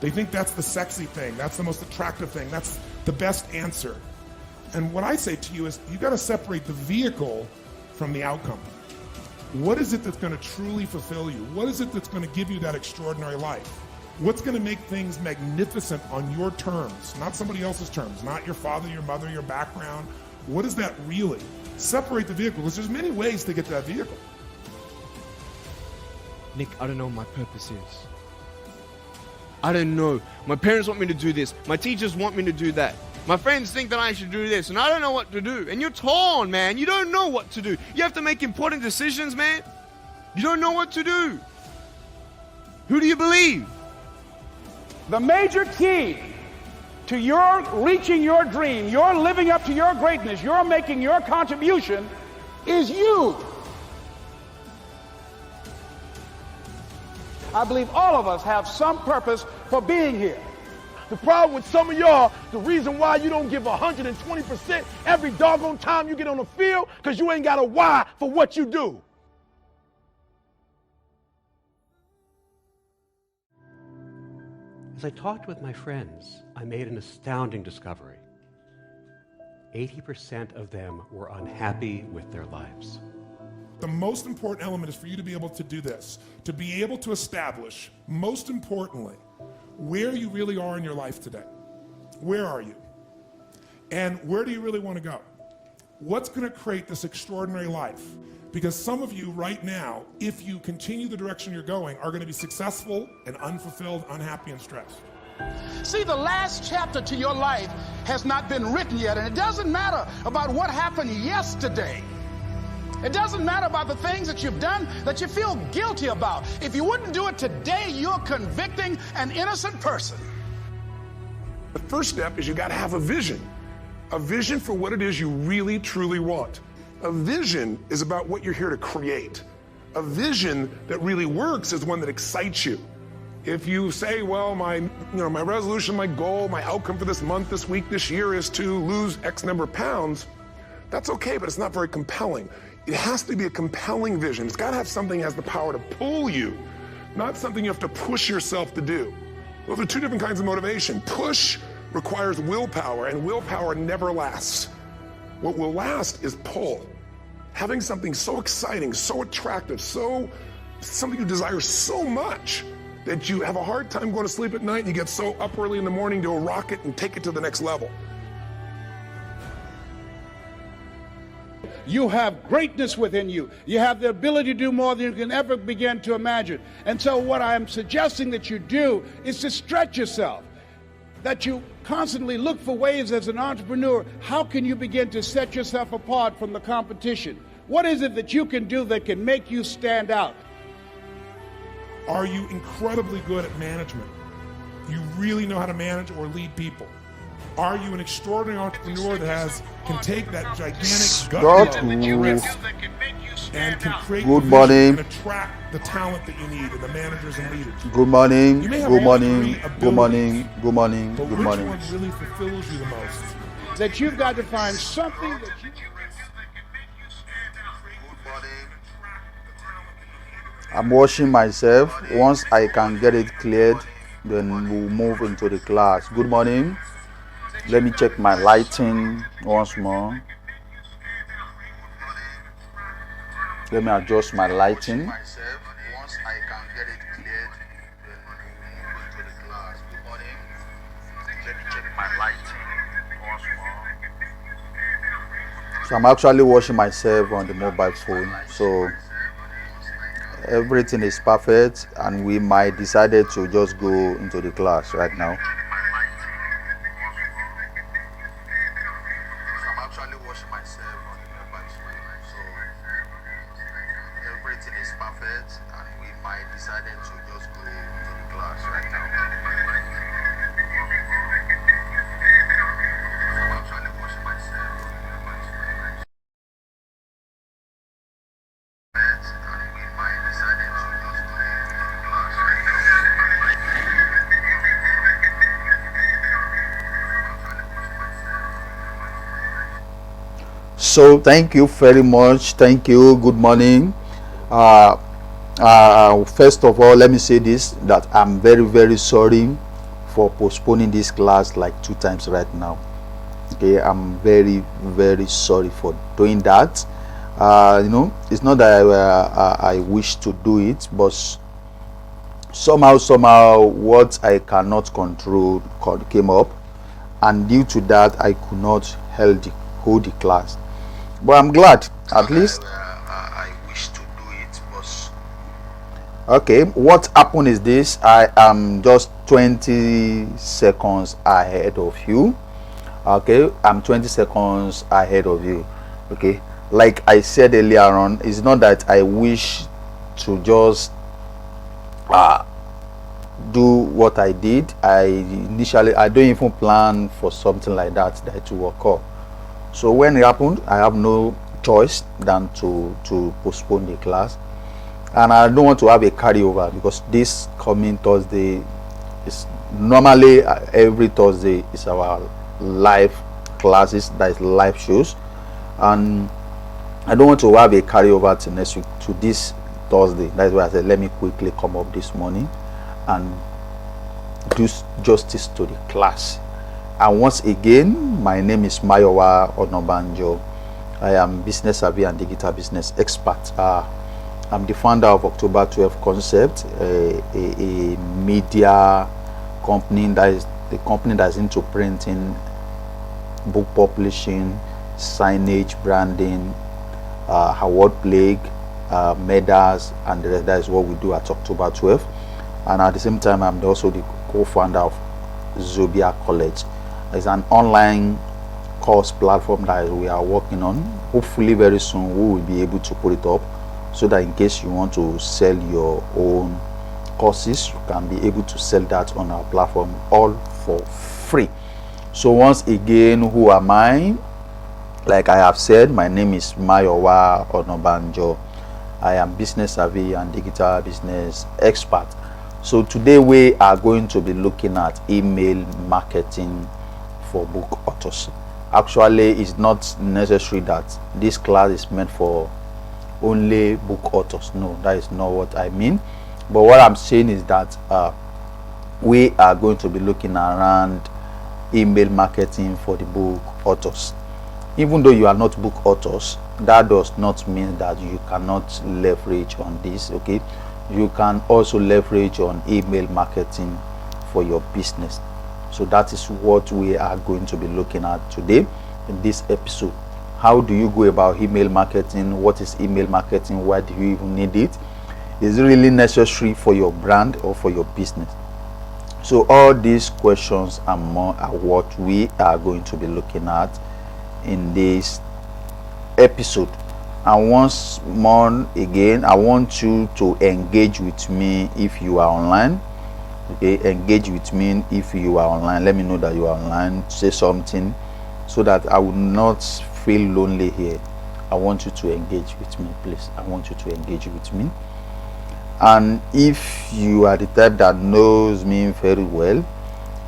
They think that's the sexy thing, that's the most attractive thing, that's the best answer. And what I say to you is, you gotta separate the vehicle from the outcome. What is it that's gonna truly fulfill you? What is it that's gonna give you that extraordinary life? What's gonna make things magnificent on your terms, not somebody else's terms, not your father, your mother, your background? What is that really? Separate the vehicle, because there's many ways to get to that vehicle. Nick, I don't know what my purpose is. I don't know. My parents want me to do this. My teachers want me to do that. My friends think that I should do this, and I don't know what to do. And you're torn, man. You don't know what to do. You have to make important decisions, man. You don't know what to do. Who do you believe? The major key to your reaching your dream, your living up to your greatness, your making your contribution is you. I believe all of us have some purpose for being here. The problem with some of y'all, the reason why you don't give 120% every doggone time you get on the field, because you ain't got a why for what you do. As I talked with my friends, I made an astounding discovery. 80% of them were unhappy with their lives. The most important element is for you to be able to do this, to be able to establish, most importantly, where you really are in your life today. Where are you? And where do you really want to go? What's going to create this extraordinary life? Because some of you right now, if you continue the direction you're going, are going to be successful and unfulfilled, unhappy, and stressed. See, the last chapter to your life has not been written yet, and it doesn't matter about what happened yesterday. It doesn't matter about the things that you've done that you feel guilty about. If you wouldn't do it today, you're convicting an innocent person. The first step is you got to have a vision for what it is you really, truly want. A vision is about what you're here to create. A vision that really works is one that excites you. If you say, well, my resolution, my goal, my outcome for this month, this week, this year is to lose X number of pounds, that's okay, but it's not very compelling. It has to be a compelling vision. It's got to have something that has the power to pull you, not something you have to push yourself to do. Those are two different kinds of motivation. Push requires willpower, and willpower never lasts. What will last is pull. Having something so exciting, so attractive, something you desire so much that you have a hard time going to sleep at night and you get so up early in the morning to rock it and take it to the next level. You have greatness within you. You have the ability to do more than you can ever begin to imagine. And so what I'm suggesting that you do is to stretch yourself, that you constantly look for ways as an entrepreneur, how can you begin to set yourself apart from the competition? What is it that you can do that can make you stand out? Are you incredibly good at management? You really know how to manage or lead people? Are you an extraordinary entrepreneur that can take that gigantic gut and can create Good morning. and attract the talent that you need and the managers and leaders? Good morning. You may have Good all morning. three Good morning. abilities, Good morning. but Good which morning. one really fulfills you the most? That you've got to find something that you... I'm washing myself. Once I can get it cleared, then we'll move into the class. Good morning. Let me check my lighting once more. Let me adjust my lighting. Once I can get it cleared, then we'll move into the class. Good morning. Let me check my lighting once more. So I'm actually washing myself on the mobile phone. So everything is perfect, and we might decided to just go into the class right now. So thank you very much. Thank you. Good morning. First of all, let me say this, that I'm very, very sorry for postponing this class like 2 times right now. Okay, I'm very, very sorry for doing that. It's not that I wish to do it, but somehow what I cannot control came up, and due to that I could not hold the class. But I'm glad at least I wish to do it, but okay, what happened is this: I am just 20 seconds ahead of you. Okay, I'm 20 seconds ahead of you. Okay, like I said earlier on, it's not that I wish to just do what I did. I don't even plan for something like that will occur. So when it happened, I have no choice than to postpone the class, and I don't want to have a carryover, because this coming Thursday is normally every Thursday is our live classes, that is live shows, and I don't want to have a carryover to next week, to this Thursday. That's why I said let me quickly come up this morning and do justice to the class. And once again, my name is Mayowa Onabanjo. I am business savvy and digital business expert. I'm the founder of October 12 Concept, a media company that is the company that's into printing, book publishing, signage, branding, award plaque, medals, and the rest. That is what we do at October 12. And at the same time, I'm also the co-founder of Zobia College. It's an online course platform that we are working on. Hopefully very soon we will be able to put it up, so that in case you want to sell your own courses, you can be able to sell that on our platform, all for free. So once again, who am I? Like I have said, my name is Mayowa Onabanjo. I am business savvy and digital business expert. So today we are going to be looking at email marketing for book authors. Actually, it's not necessary that this class is meant for only book authors. No, that is not what I mean. But what I'm saying is that we are going to be looking around email marketing for the book authors. Even though you are not book authors, that does not mean that you cannot leverage on this. Okay, you can also leverage on email marketing for your business. So that is what we are going to be looking at today in this episode. How do you go about email marketing? What is email marketing? Why do you even need it? Is it really necessary for your brand or for your business? So all these questions and more are what we are going to be looking at in this episode. And once more again, I want you to engage with me if you are online. Okay, engage with me if you are online. Let me know that you are online. Say something so that I will not feel lonely here. I want you to engage with me, please. I want you to engage with me. And if you are the type that knows me very well,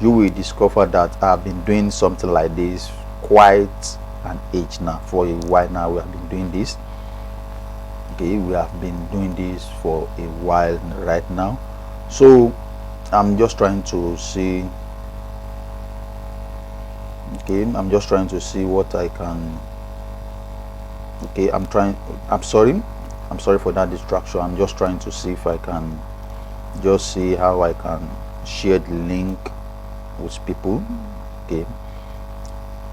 you will discover that I've been doing something like this quite an age now. For a while now, we have been doing this. Okay, we have been doing this for a while right now. So I'm just trying to see. Okay, I'm just trying to see what I can. Okay, I'm sorry for that distraction. I'm just trying to see if I can just see how I can share the link with people. Okay,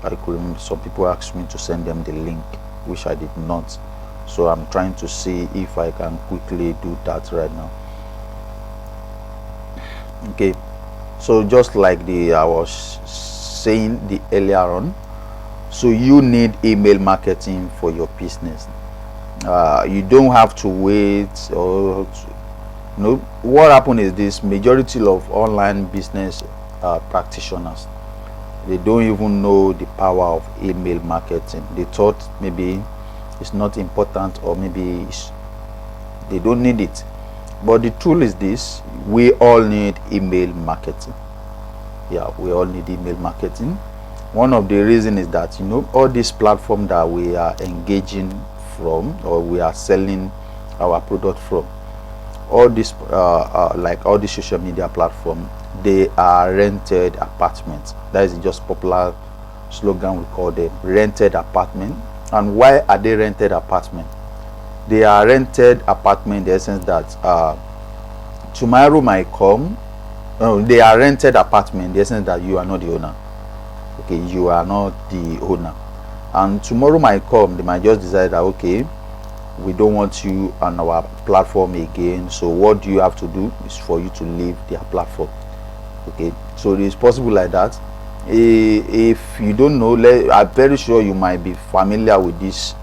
I could remember some people asked me to send them the link, which I did not. So I'm trying to see if I can quickly do that right now. Okay, so just like I was saying earlier on, so you need email marketing for your business. You don't have to wait or what happened is this: majority of online business practitioners, they don't even know the power of email marketing. They thought maybe it's not important, or maybe they don't need it. But the truth is this: we all need email marketing. Yeah, we all need email marketing. One of the reasons is that all these platforms that we are engaging from, or we are selling our product from, all this like all the social media platform, they are rented apartments. That is just popular slogan we call them, rented apartment. And why are they rented apartment? They are rented apartment in the essence that tomorrow might come. They are rented apartment in the essence that you are not the owner. Okay, you are not the owner. And tomorrow might come, they might just decide that, okay, we don't want you on our platform again, so what do you have to do is for you to leave their platform. Okay, so it is possible like that. If you don't know, I'm very sure you might be familiar with this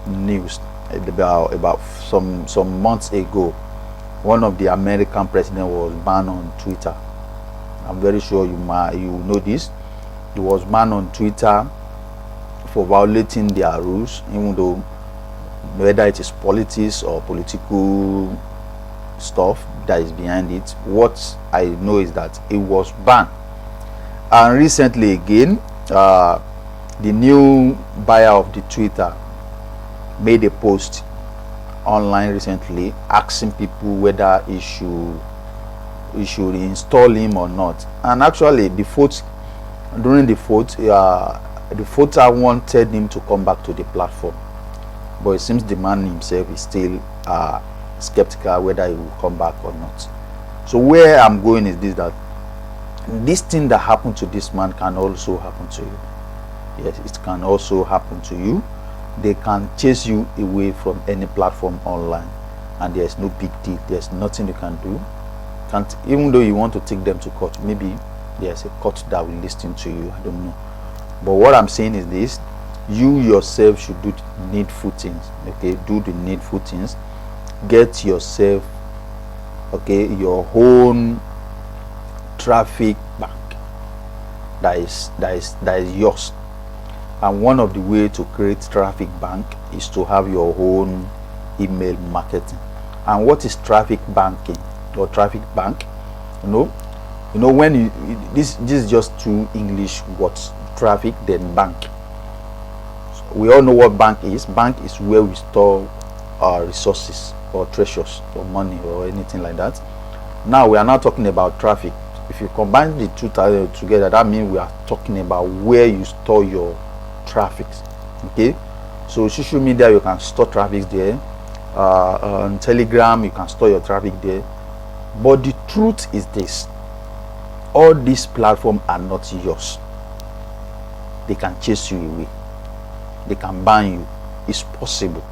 news about some months ago. One of the American president was banned on Twitter. I'm very sure you know this. He was banned on Twitter for violating their rules, even though whether it is politics or political stuff that is behind it. What I know is that it was banned. And recently again, the new buyer of the Twitter made a post online recently asking people whether he should install him or not. And actually during the vote, the voter wanted him to come back to the platform, but it seems the man himself is still skeptical whether he will come back or not. So where I'm going is this, that this thing that happened to this man can also happen to you. Yes, it can also happen to you. They can chase you away from any platform online, and there's no big deal. There's nothing you can do. Even though you want to take them to court, maybe there's a court that will listen to you, I don't know. But what I'm saying is this: you yourself should do the needful things. Okay, do the needful things. Get yourself, okay, your own traffic bank that is yours. And one of the ways to create traffic bank is to have your own email marketing. And what is traffic banking or traffic bank? You know when this is just two English words: traffic, then bank. So we all know what bank is. Bank is where we store our resources or treasures or money or anything like that. Now we are not talking about traffic. If you combine the two together, that means we are talking about where you store your traffic. Okay, so social media, you can store traffic there. On Telegram, you can store your traffic there. But the truth is this: all these platforms are not yours. They can chase you away. They can ban you. It's possible.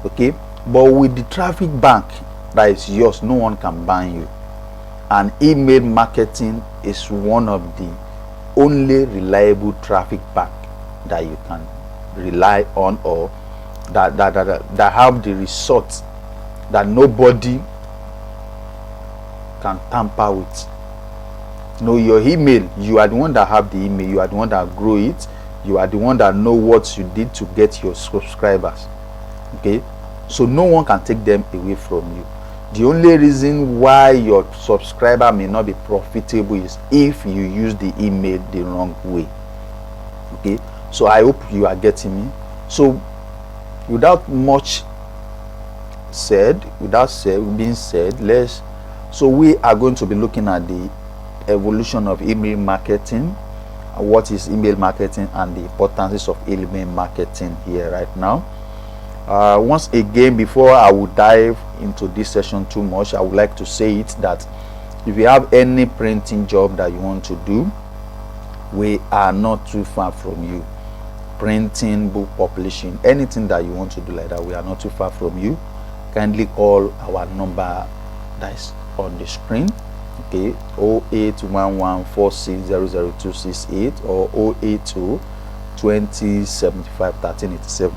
Okay, but with the traffic bank that is yours, no one can ban you. And email marketing is one of the only reliable traffic bank that you can rely on, or that have the results that nobody can tamper with. Your email, you are the one that have the email, you are the one that grow it, you are the one that know what you did to get your subscribers. Okay, so no one can take them away from you. The only reason why your subscriber may not be profitable is if you use the email the wrong way. Okay, so I hope you are getting me. So without much being said, so we are going to be looking at the evolution of email marketing, what is email marketing, and the importance of email marketing here right now. Once again, before I will dive into this session too much, I would like to say it that if you have any printing job that you want to do, we are not too far from you. Printing, book publishing, anything that you want to do like that, we are not too far from you. Kindly call our number that is on the screen. Okay, 081146000268 or 082 2075 1387,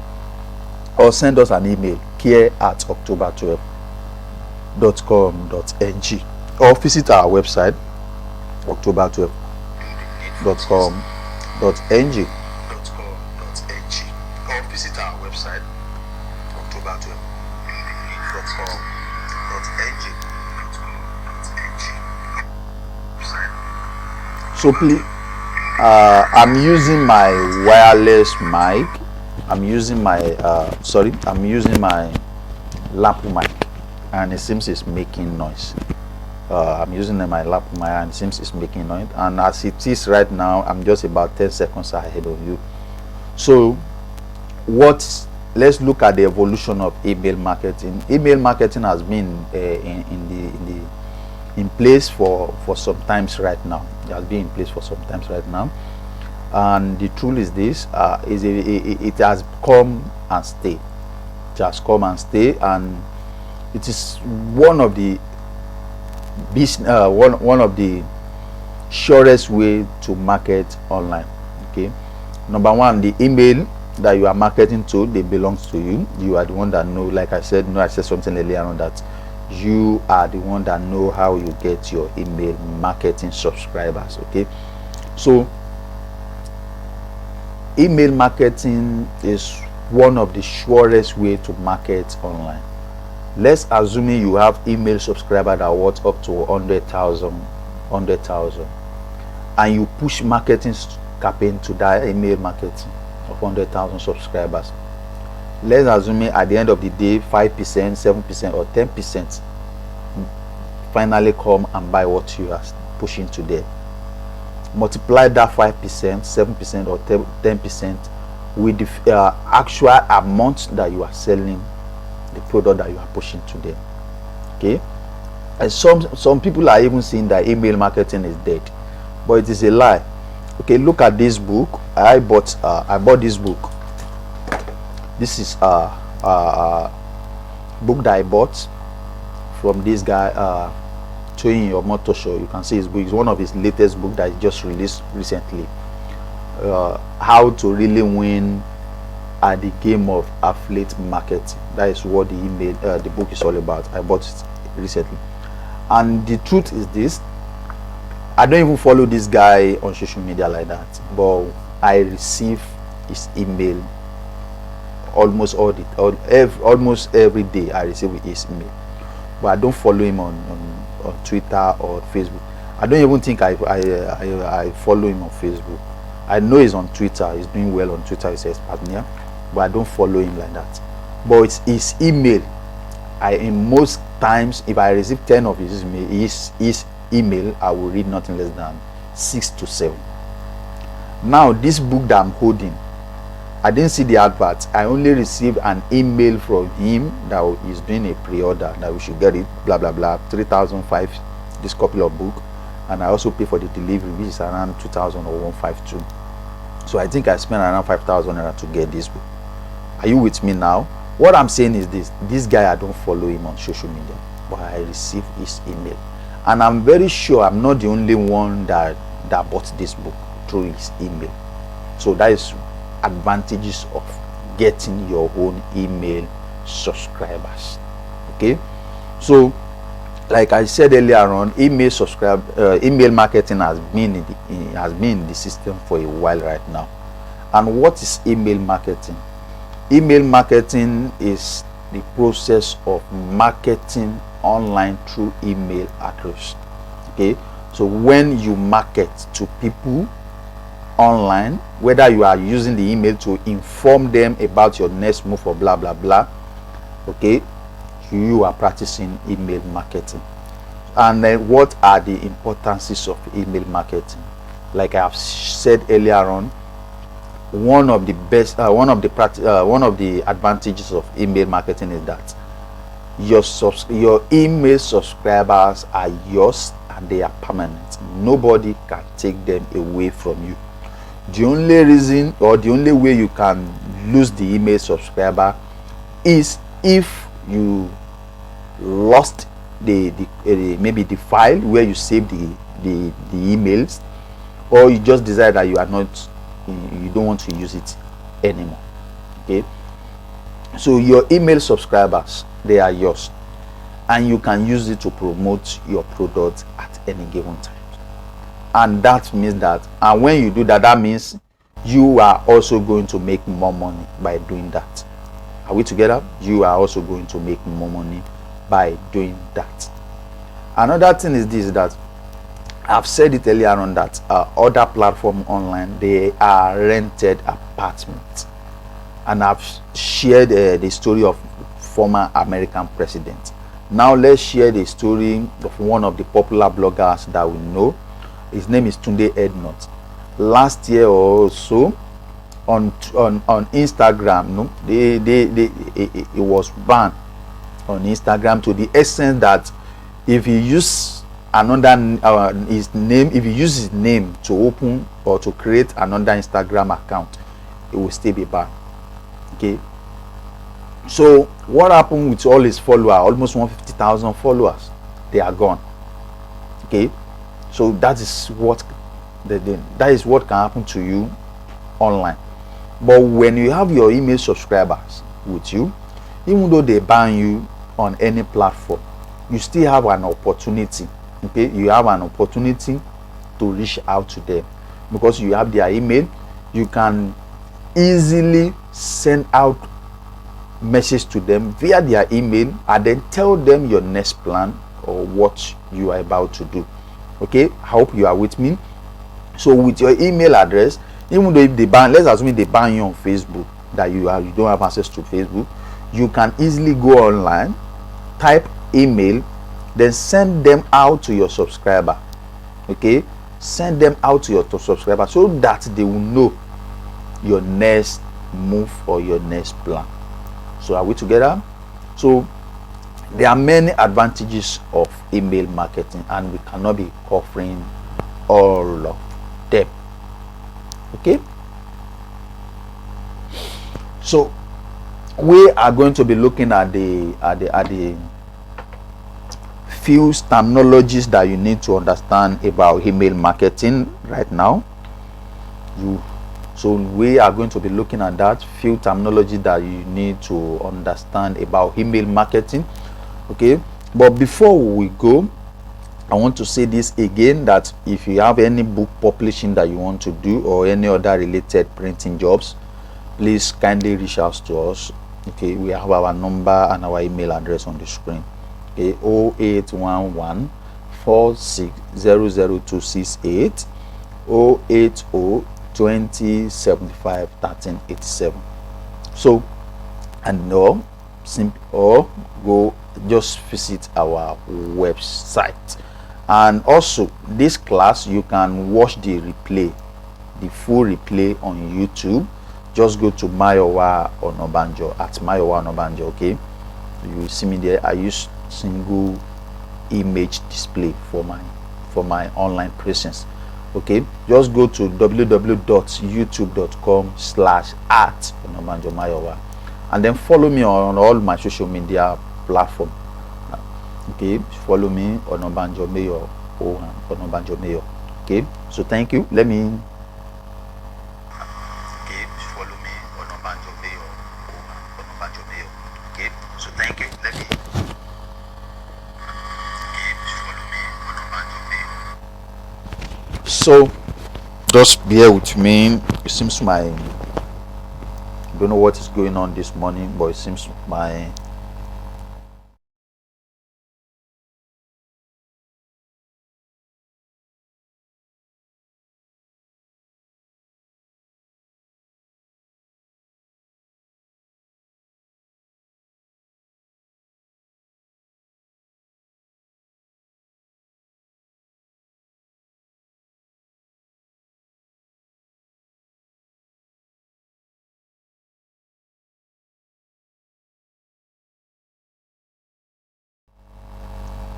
or send us an email, care@october12.com.ng, or visit our website, october12.com.ng, or visit our website, october12.com.ng. So please, I'm using my wireless mic. I'm using my lapel mic, and it seems it's making noise. I'm using my lap, my hand seems it's making noise, and as it is right now, I'm just about 10 seconds ahead of you. So let's look at the evolution of email marketing. Email marketing has been in place for some times right now. It has been in place for some times right now, and the truth is this: it has come and stay. It has come and stay, and it is one of the one of the surest way to market online. Okay, number one, the email that you are marketing to, they belongs to you. You are the one that know. Like I said, I said something earlier on that you are the one that know how you get your email marketing subscribers. Okay, so email marketing is one of the surest way to market online. Let's assume you have email subscriber that worth up to 100,000, and you push marketing campaign to that email marketing of 100,000 subscribers. Let's assume at the end of the day 5%, 7% or 10% finally come and buy what you are pushing to them. Multiply that 5%, 7% or 10% with the actual amount that you are selling the product that you are pushing to them. Okay, and some people are even saying that email marketing is dead, but it is a lie. Okay, look at this book. I bought this book. This is a book that I bought from this guy, Toyin Omotosho. You can see his book. It's one of his latest book that he just released recently. How to really win at the game of affiliate marketing. That is what the book is all about. I bought it recently, and the truth is this: I don't even follow this guy on social media like that, but I receive his email almost almost every day. I receive his email, but I don't follow him on Twitter or Facebook. I don't even think I follow him on Facebook. I know he's on Twitter. He's doing well on Twitter. He says partner, but I don't follow him like that. But it's his email. In most times, if I receive 10 of his email, I will read nothing less than 6 to 7. Now, this book that I'm holding, I didn't see the advert. I only received an email from him that he's doing a pre-order, that we should get it, blah blah blah, 3,005, this copy of book, and I also pay for the delivery, which is around 2,000 or 152. So I think I spent around 5,000 naira to get this book. Are you with me now? What I'm saying is this guy, I don't follow him on social media, but I receive his email, and I'm very sure I'm not the only one that bought this book through his email. So that is advantages of getting your own email subscribers. Okay, so like I said earlier on, email marketing has been in the system for a while right now. And what is email marketing? Email marketing is the process of marketing online through email address. Okay, so when you market to people online, whether you are using the email to inform them about your next move or blah blah blah, okay, you are practicing email marketing. And then what are the importances of email marketing? Like I have said earlier on, one of the advantages of email marketing is that your email subscribers are yours and they are permanent. Nobody can take them away from you. The only reason or the only way you can lose the email subscriber is if you lost maybe the file where you save the emails, or you just decide that you don't want to use it anymore. Okay, so your email subscribers, they are yours, and you can use it to promote your product at any given time. And that means that, and when you do that, that means you are also going to make more money by doing that. Are we together? You are also going to make more money by doing that. Another thing is this, that I've said it earlier on, that other platform online, they are rented apartments, and I've shared the story of former American president Now let's share the story of one of the popular bloggers that we know. His name is Tunde Ednut. Last year or so, on Instagram, no, it was banned on Instagram to the extent that if you use another his name, if you use his name to open or to create another Instagram account, it will still be banned. Okay. So what happened with all his followers? Almost 150,000 followers. They are gone. Okay. So that is what that is what can happen to you online. But when you have your email subscribers with you, even though they ban you on any platform, you still have an opportunity. Okay, you have an opportunity to reach out to them because you have their email. You can easily send out message to them via their email and then tell them your next plan or what you are about to do. Okay, I hope you are with me. So with your email address, even though if they ban, let's assume they ban you on Facebook, that you don't have access to Facebook, you can easily go online, type email, then send them out to your subscriber. Okay, send them out to your subscriber so that they will know your next move or your next plan. So are we together? So there are many advantages of email marketing and we cannot be covering all of them. Okay, so we are going to be looking at the few terminologies that you need to understand about email marketing right now. So we are going to be looking at that few terminology that you need to understand about email marketing. Okay, but before we go, I want to say this again, that if you have any book publishing that you want to do or any other related printing jobs, please kindly reach out to us. Okay, we have our number and our email address on the screen. Okay, 0811 4600 080 2075 1387. So, and or go just visit our website. And also this class, you can watch the replay, the full replay on YouTube. Just go to Mayowa Onabanjo, at Mayowa Onabanjo. Okay, you will see me there. I use single image display for my online presence. Okay, just go to www.youtube.com/@Onabanjo Mayowa and then follow me on all my social media platform. Okay, follow me Onabanjo Mayor or Onabanjo Mayor. Okay, so thank you. Let me. Okay, follow me Onabanjo Mayor or Onabanjo Mayor. Okay, so thank you. Let me. Okay, follow me Onabanjo Mayor. So just bear with me. It seems I don't know what is going on this morning, but it seems my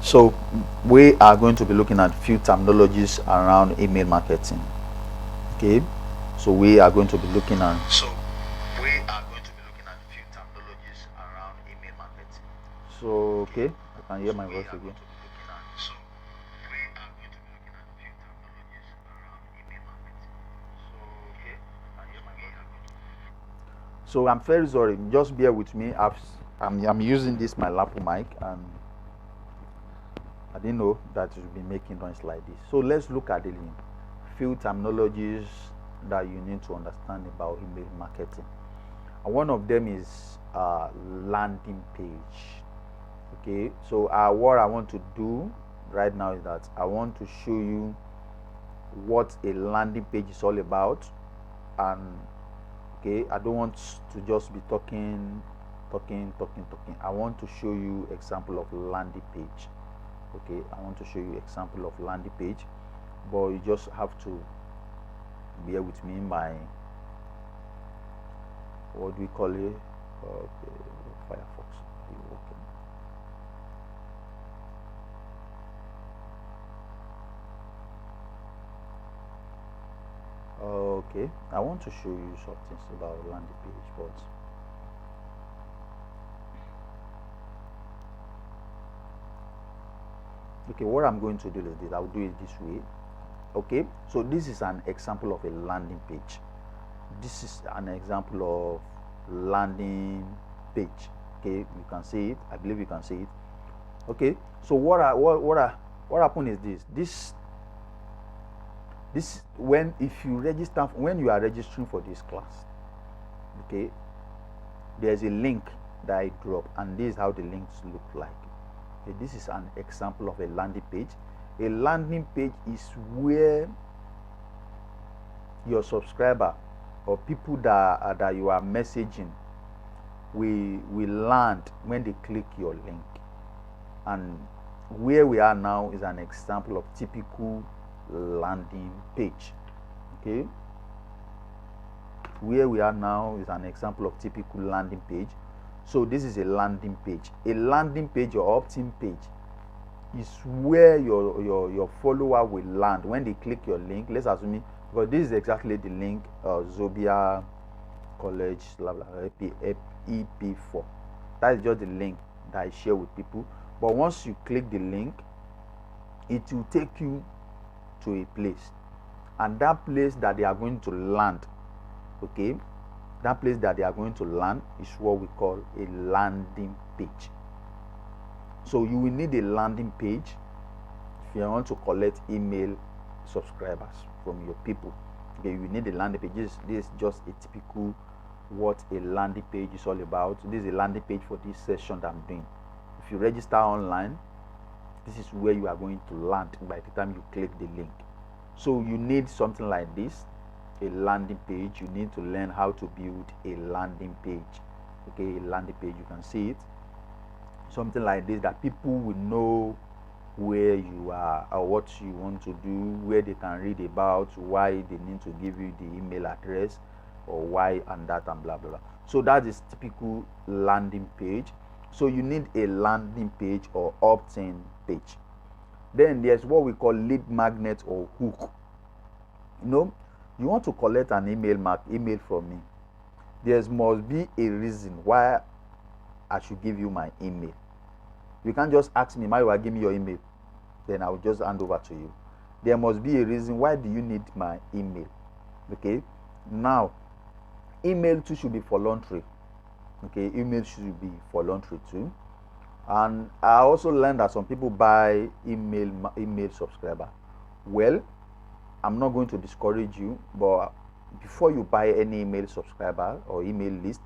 So we are going to be looking at few terminologies around email marketing. Okay, so we are going to be looking at few terminologies around email marketing. So okay, I can hear my voice again. So I'm very sorry. Just bear with me. I'm using this my lapel mic and I didn't know that it would be making noise like this. So let's look at the few terminologies that you need to understand about email marketing. And one of them is landing page. Okay, so what I want to do right now is that I want to show you what a landing page is all about. And okay, I don't want to just be talking talking. I want to show you example of landing page. Okay, I want to show you example of landing page, but you just have to bear with me. My, what do we call it? Okay, Firefox. Okay. Okay, I want to show you some things about landing page, but okay, what I'm going to do is this. I'll do it this way. Okay, so this is an example of a landing page. This is an example of landing page. Okay, you can see it. I believe you can see it. Okay, so what happened is this when you are registering for this class, okay, there's a link that I drop, and this is how the links look like. Okay, this is an example of a landing page. A landing page is where your subscriber or people that you are messaging will land when they click your link. And where we are now is an example of typical landing page. Okay, where we are now is an example of typical landing page. So this is a landing page. A landing page or opt-in page is where your follower will land when they click your link. Let's assume, because this is exactly the link, Zobia College EP4. That is just the link that I share with people. But once you click the link, it will take you to a place, and that place that they are going to land, okay, that place that they are going to land is what we call a landing page. So you will need a landing page if you want to collect email subscribers from your people. Okay, you need a landing page. This is just a typical what a landing page is all about. This is a landing page for this session that I'm doing. If you register online, this is where you are going to land by the time you click the link. So you need something like this, a landing page. You need to learn how to build a landing page. Okay, a landing page, you can see it. Something like this that people will know where you are or what you want to do, where they can read about why they need to give you the email address or why and that and blah blah blah. So that is typical landing page. So you need a landing page or opt-in page. Then there's what we call lead magnet or hook. You know, you want to collect an email from me. There must be a reason why I should give you my email. You can't just ask me, Mayowa, give me your email, then I will just hand over to you. There must be a reason why do you need my email. Okay, now email too should be voluntary. Okay, email should be voluntary too. And I also learned that some people buy email subscriber. Well, I'm not going to discourage you, but before you buy any email subscriber or email list,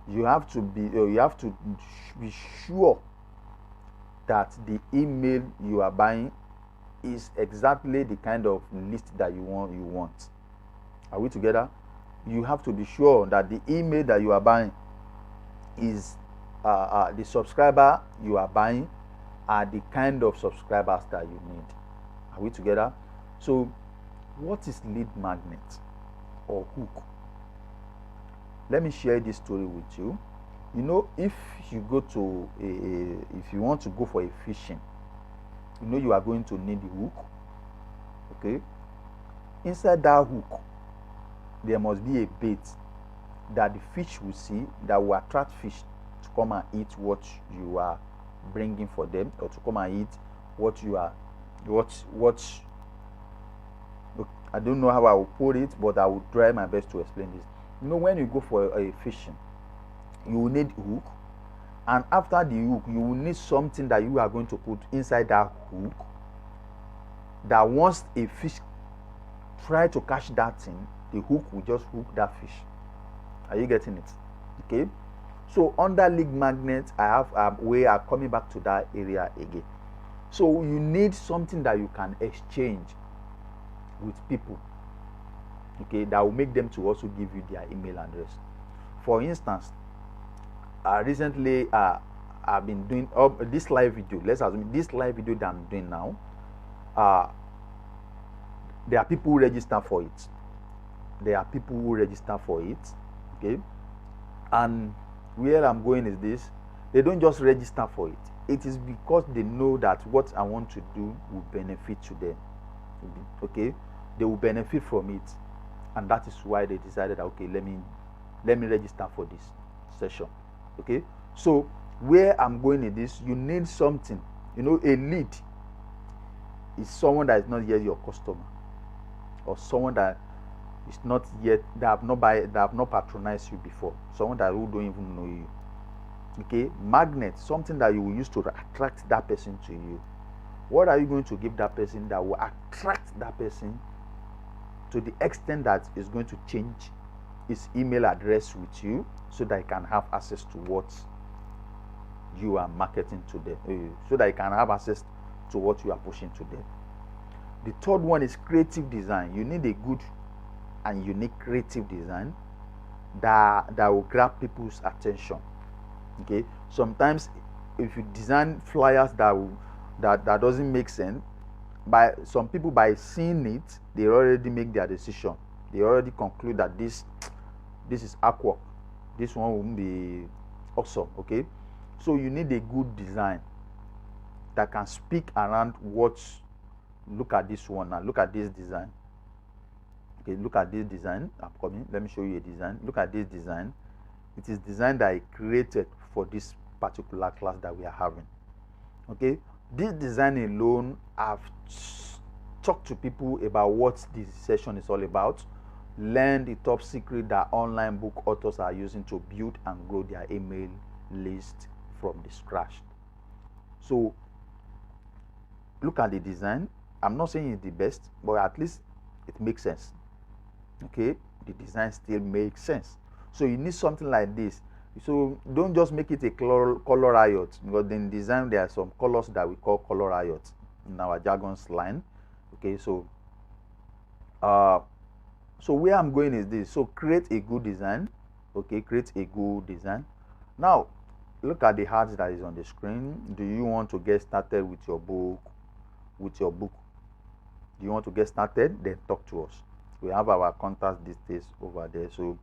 you have to be sure that the email you are buying is exactly the kind of list that you want. Are we together? You have to be sure that the email that you are buying is the subscriber you are buying are the kind of subscribers that you need. Are we together? So what is lead magnet or hook? Let me share this story with you. You know, if you go to if you want to go for a fishing, you know you are going to need a hook. Okay, inside that hook there must be a bait that the fish will see, that will attract fish to come and eat what you are bringing for them, or to come and eat what you are I don't know how I will put it, but I will try my best to explain this. You know, when you go for a fishing, you will need a hook, and after the hook you will need something that you are going to put inside that hook, that once a fish try to catch that thing, the hook will just hook that fish. Are you getting it? Okay, so under lead magnet I have we are coming back to that area again. So you need something that you can exchange with people, okay, that will make them to also give you their email address. For instance, recently I've been doing this live video. Let's assume this live video that I'm doing now. There are people who register for it. There are people who register for it. Okay, and where I'm going is this: they don't just register for it. It is because they know that what I want to do will benefit to them. Okay, they will benefit from it, and that is why they decided, okay, let me register for this session. Okay, so where I'm going in this, you need something. You know, a lead is someone that is not yet your customer, or someone that is not yet, that have not patronized you before, someone that who don't even know you. Okay, magnet, something that you will use to attract that person to you. What are you going to give that person that will attract that person to the extent that is going to change his email address with you, so that he can have access to what you are marketing to them, so that he can have access to what you are pushing to them. The third one is creative design. You need a good and unique creative design that will grab people's attention. Okay, sometimes if you design flyers that doesn't make sense, by some people, by seeing it, they already make their decision. They already conclude that this is awkward, this one won't be awesome. Okay, so you need a good design that can speak around what. Look at this one now. Look at this design. Okay, look at this design. I'm coming. Let me show you a design. Look at this design. It is design that I created for this particular class that we are having. Okay, this design alone, I've talked to people about what this session is all about. Learn the top secret that online book authors are using to build and grow their email list from the scratch. So look at the design. I'm not saying it's the best, but at least it makes sense. Okay, the design still makes sense. So you need something like this. So don't just make it a color riot, because in design there are some colors that we call color riots in our jargon's line. Okay, so where I'm going is this. So create a good design. Okay, create a good design. Now look at the heart that is on the screen. Do you want to get started with your book? Do you want to get started? Then talk to us. We have our contact details over there. So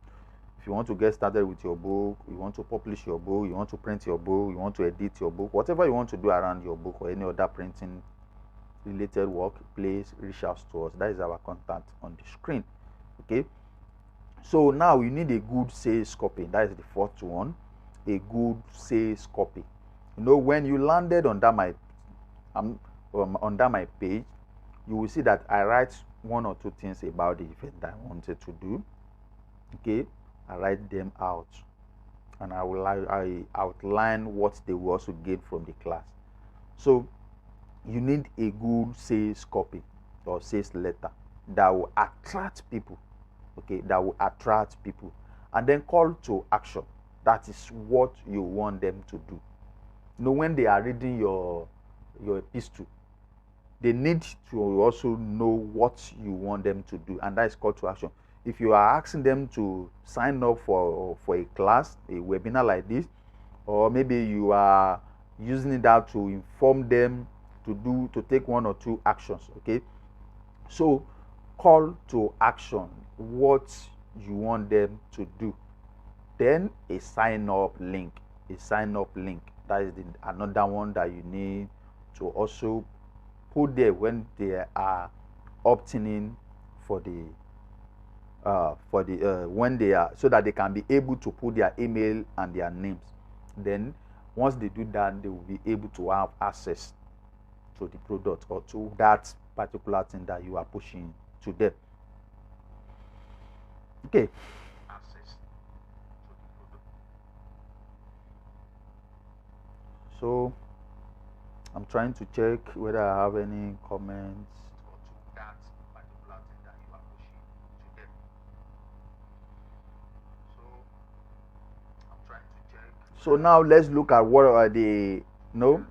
if you want to get started with your book, you want to publish your book, you want to print your book, you want to edit your book, whatever you want to do around your book or any other printing related work, please reach out to us. That is our contact on the screen. Okay, so now you need a good sales copy. That is the fourth one. A good sales copy. You know, when you landed under my page, you will see that I write one or two things about the event that I wanted to do. Okay, I write them out, and I outline what they will also get from the class. So you need a good sales copy or sales letter that will attract people. Okay, that will attract people. And then call to action. That is what you want them to do. You know, when they are reading your epistle, they need to also know what you want them to do, and that is call to action. If you are asking them to sign up for a class, a webinar like this, or maybe you are using that to inform them to take one or two actions. Okay, so call to action, what you want them to do. Then a sign up link. That is another one that you need to also put there when they are opting in for the when they are, so that they can be able to put their email and their names. Then once they do that, they will be able to have access to the product or to that particular thing that you are pushing to them. Okay. So I'm trying to check whether I have any comments to that particular thing that you are pushing to them. So I'm trying to check. So now let's look at what are the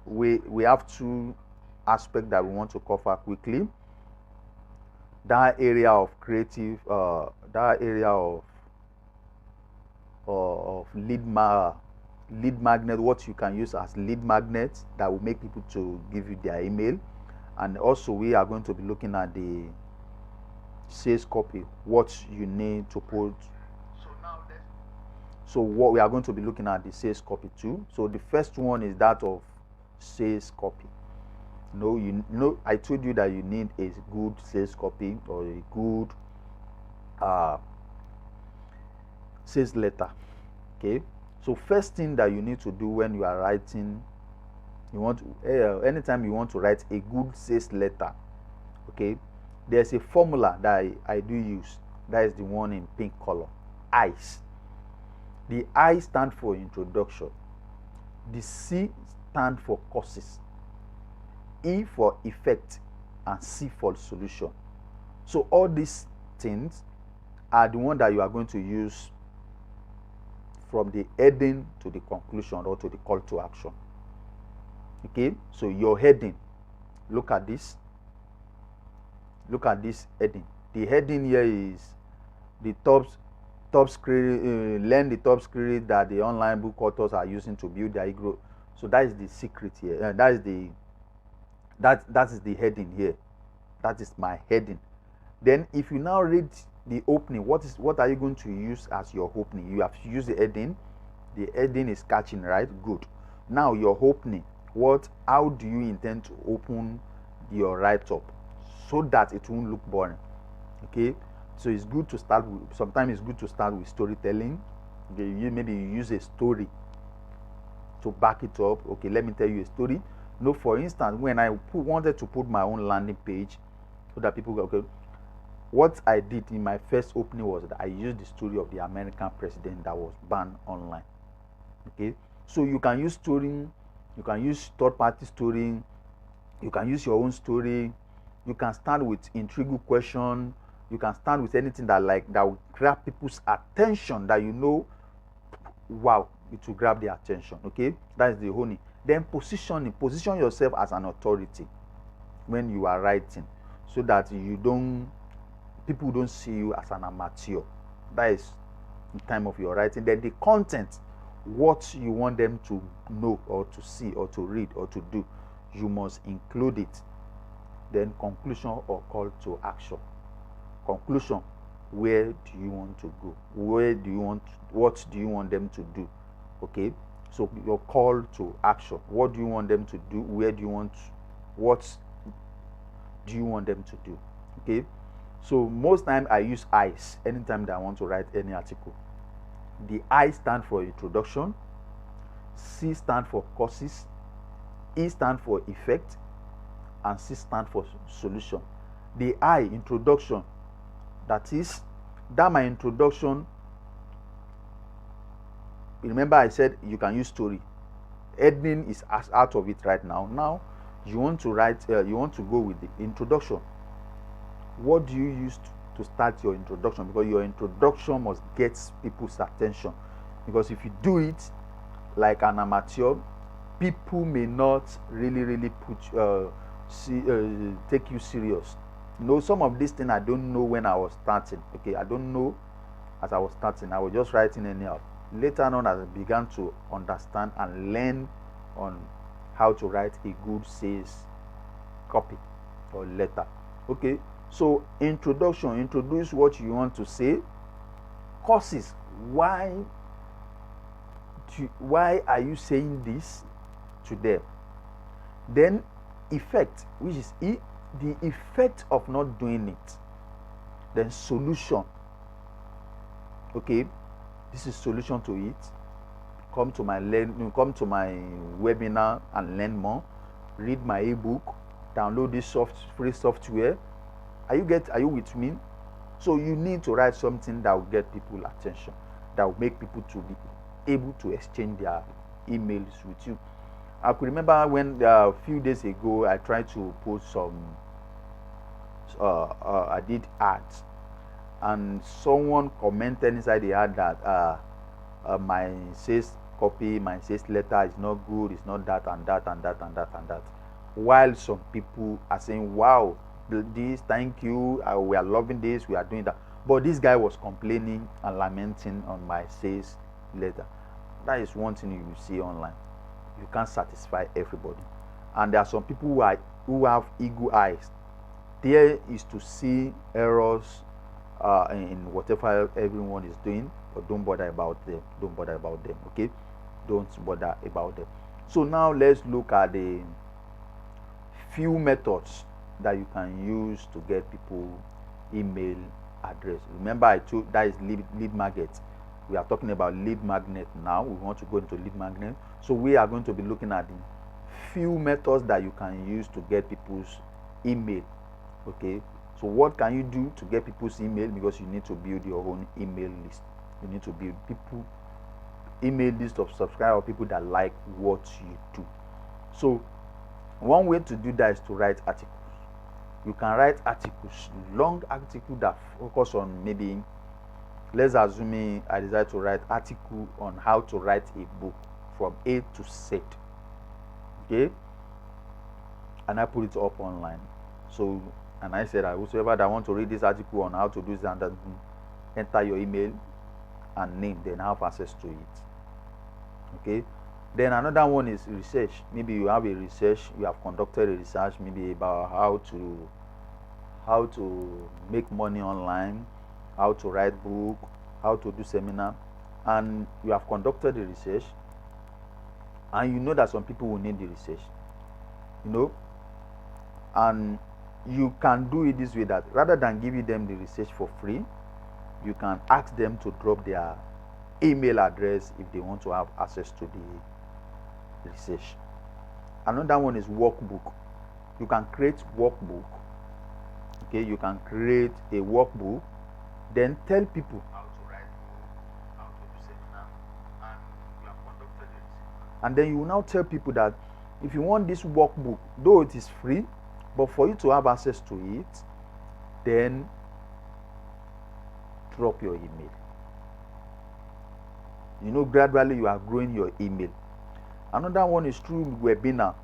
we have two aspects that we want to cover quickly. That area of creative, that area of lead lead magnet, what you can use as lead magnets that will make people to give you their email. And also we are going to be looking at the sales copy, what you need to put. So what we are going to be looking at the sales copy too. So the first one is that of sales copy. You know, I told you that you need a good sales copy or a good sales letter. Okay, so first thing that you need to do when you are writing, anytime you want to write a good sales letter, okay, there's a formula that I do use. That is the one in pink color, ICE. The I stand for introduction, the C stand for causes, E for effect, and C for solution. So all these things are the one that you are going to use from the heading to the conclusion or to the call to action. Okay, so your heading, look at this heading. The heading here is the top script, learn the top script that the online book authors are using to build their ego. So that is the secret here. That is the heading here. That is my heading. Then if you now read the opening, what are you going to use as your opening? You have to use the heading. The heading is catching, right? Good. Now your opening, how do you intend to open your write-up so that it won't look boring? Okay, so it's good to start with, sometimes it's good to start with storytelling. Okay, maybe you use a story to back it up. Okay, let me tell you a story. For instance, when I wanted to put my own landing page so that people go, okay, what I did in my first opening was that I used the story of the American president that was banned online. Okay, so you can use story, you can use third-party story, you can use your own story, you can start with intriguing question, you can start with anything that will grab people's attention, that wow, it will grab their attention. Okay, that is the honey. Then position yourself as an authority when you are writing, so that people don't see you as an amateur. That is the time of your writing. Then the content, what you want them to know or to see or to read or to do, you must include it. Then conclusion or call to action. Conclusion, where do you want to go? What do you want them to do? Okay, so your call to action. What do you want them to do? What do you want them to do? Okay, so most time I use ICE anytime that I want to write any article. The I stand for introduction, C stand for causes, E stand for effect, and C stand for solution. The I, introduction, my introduction, remember I said you can use story. Heading is out of it right now. Now you want to write, you want to go with the introduction. What do you use to start your introduction? Because your introduction must get people's attention. Because if you do it like an amateur, people may not really take you serious. Some of these things I don't know when I was starting. Okay, I don't know as I was starting. I was just writing anyhow. Later on, as I began to understand and learn on how to write a good sales copy or letter. Okay, so introduction, introduce what you want to say. Causes, why are you saying this to them? Then effect, which is the effect of not doing it. Then solution. Okay, this is solution to it. Come to my webinar and learn more. Read my ebook. Download this free software. Are you with me? So you need to write something that will get people attention, that will make people to be able to exchange their emails with you. I could remember when a few days ago I tried to post some I did ads, and someone commented inside the ad that my sales copy, my sales letter is not good, it's not that and that and that and that and that, while some people are saying, wow, this, thank you, we are loving this, we are doing that. But this guy was complaining and lamenting on my sales letter. That is one thing you see online. You can't satisfy everybody, and there are some people who have eagle eyes. There is to see errors in whatever everyone is doing, but don't bother about them. Don't bother about them. Okay, don't bother about them. So now let's look at the few methods that you can use to get people email address. Remember, I told that is lead magnet. We are talking about lead magnet now. We want to go into lead magnet. So we are going to be looking at the few methods that you can use to get people's email. Okay. So what can you do to get people's email? Because you need to build your own email list. You need to build email list of subscribers, people that like what you do. So one way to do that is to write articles. You can write articles, long articles that focus on, maybe, let's assume I decide to write article on how to write a book from A to Z. Okay, and I put it up online. So, and I said, whoever that want to read this article on how to do this and that, enter your email and name, then have access to it. Okay. Then another one is research. Maybe you have a research, you have conducted a research maybe about how to make money online, how to write book, how to do seminar, and you have conducted the research, and you know that some people will need the research, and you can do it this way, that rather than giving them the research for free, you can ask them to drop their email address if they want to have access to the research. Another one is workbook. You can create workbook. Okay, you can create a workbook, then tell people how to write book, how to do seminar, and you have conducted it. And then you will now tell people that if you want this workbook, though it is free, but for you to have access to it, then drop your email. Gradually you are growing your email. Another one is through webinar,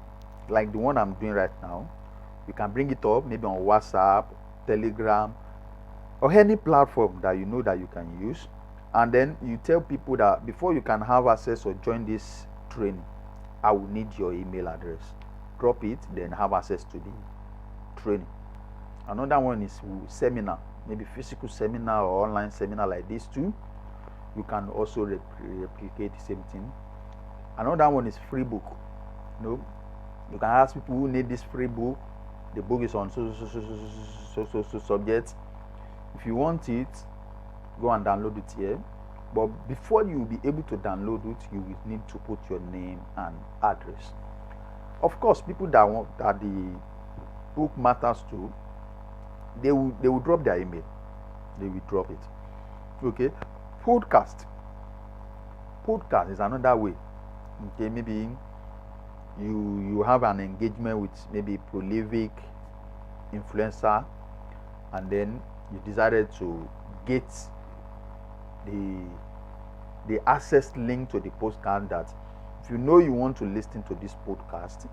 like the one I'm doing right now. You can bring it up maybe on WhatsApp, Telegram, or any platform that you know that you can use. And then you tell people that before you can have access or join this training, I will need your email address. Drop it, then have access to the training. Another one is seminar, maybe physical seminar or online seminar like this too. You can also replicate the same thing. Another one is free book. You can ask people who need this free book. The book is on so subjects. If you want it, go and download it here. But before you will be able to download it, you will need to put your name and address. Of course, people that the book matters to, they will drop their email. They will drop it. Okay. Podcast is another way. Okay, maybe you have an engagement with maybe prolific influencer, and then you decided to get the access link to the podcast, that if you want to listen to this podcast,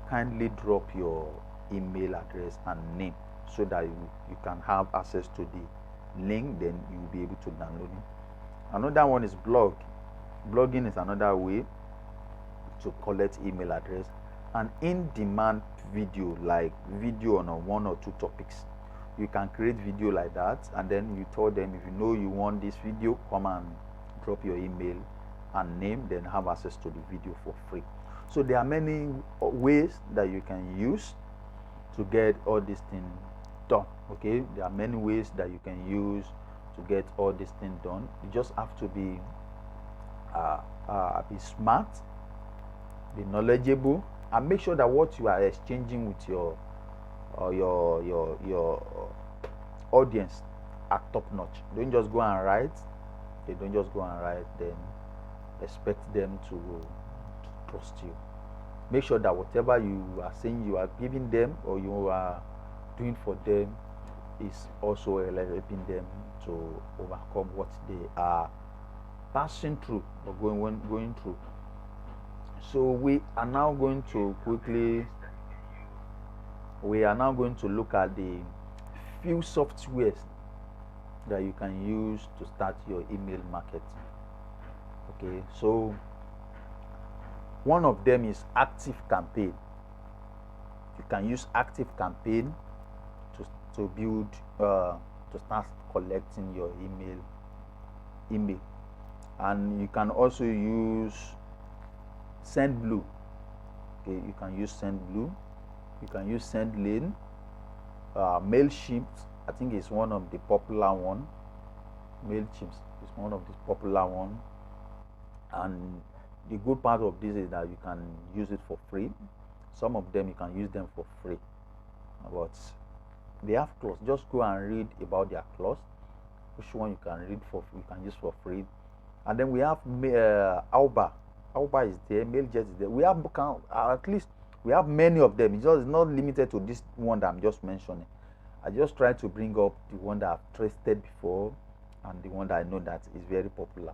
kindly drop your email address and name so that you can have access to the link, then you will be able to download it. Another one is blog. Blogging is another way to collect email address. An in-demand video, like video on one or two topics. You can create video like that, and then you tell them, if you want this video, come and drop your email and name, then have access to the video for free. So there are many ways that you can use to get all these things done. Okay, there are many ways that you can use to get all these things done. You just have to be smart, be knowledgeable, and make sure that what you are exchanging with your audience are top notch. Don't just go and write. Then expect them to trust you. Make sure that whatever you are saying you are giving them or you are doing for them is also helping them to overcome what they are passing through or going through. So we are now going to look at the few softwares that you can use to start your email marketing. Okay, so One of them is Active Campaign. You can use Active Campaign to build to start collecting your email, and you can also use SendBlue. Okay, you can use SendBlue. You can use SendLane. Mailchimp, I think, is one of the popular one. Mailchimp is one of the popular one, and the good part of this is that you can use it for free. Some of them you can use them for free, but they have clause. Just go and read about their clause. Which one you can read for free, you can use for free. And then we have Alba. Alba is there. Mailjet is there. We have at least we have many of them. It's not limited to this one that I'm just mentioning. I just try to bring up the one that I've tested before and the one that I know that is very popular.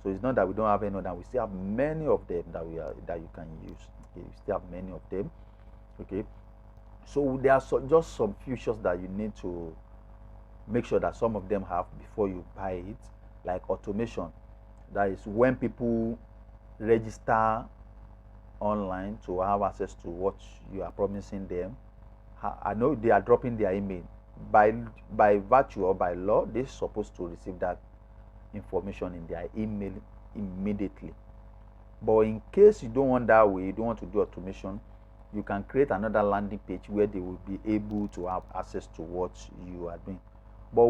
So it's not that we don't have any other. We still have many of them that you can use. Okay, we still have many of them. Okay, so there are just some features that you need to make sure that some of them have before you buy it, like automation. That is when people register online to have access to what you are promising them. I know they are dropping their email. By virtue or by law, they're supposed to receive that information in their email immediately. But in case you don't want that way, you don't want to do automation, you can create another landing page where they will be able to have access to what you are doing. But